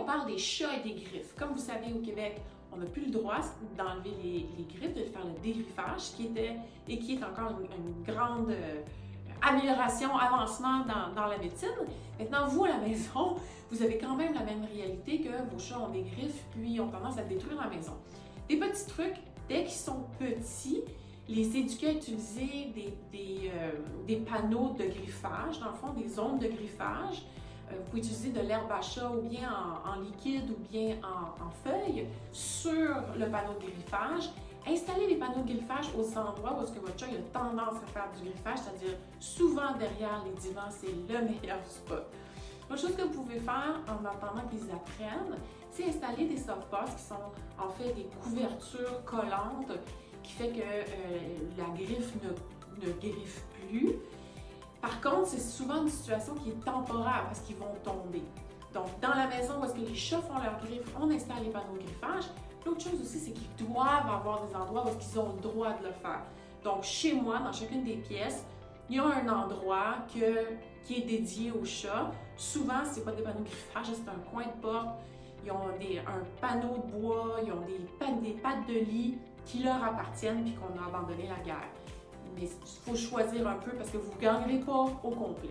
parle des chats et des griffes. Comme vous savez, au Québec, on n'a plus le droit d'enlever les griffes, de faire le dégriffage, qui est encore une grande amélioration, avancement dans la médecine. Maintenant, vous, à la maison, vous avez quand même la même réalité que vos chats ont des griffes, puis ont tendance à détruire la maison. Des petits trucs, dès qu'ils sont petits, les éduquer à utiliser des panneaux de griffage, dans le fond, des zones de griffage. Vous pouvez utiliser de l'herbe à chat ou bien en liquide ou bien en feuilles sur le panneau de griffage. Installez les panneaux de griffage aux endroits où votre chat a tendance à faire du griffage, c'est-à-dire souvent derrière les divans, c'est le meilleur spot. Autre chose que vous pouvez faire en attendant qu'ils apprennent, c'est installer des softbox qui sont en fait des couvertures collantes qui fait que la griffe ne griffe plus. Par contre, c'est souvent une situation qui est temporaire parce qu'ils vont tomber. Donc, dans la maison où est-ce que les chats font leurs griffes, on installe les panneaux de griffage. L'autre chose aussi, c'est qu'ils doivent avoir des endroits où ils ont le droit de le faire. Donc, chez moi, dans chacune des pièces, il y a un endroit qui est dédié aux chats. Souvent, ce n'est pas des panneaux de griffage, c'est un coin de porte. Ils ont un panneau de bois, ils ont des pattes de lit qui leur appartiennent puis qu'on a abandonné la guerre. Mais il faut choisir un peu parce que vous ne gagnerez pas au complet.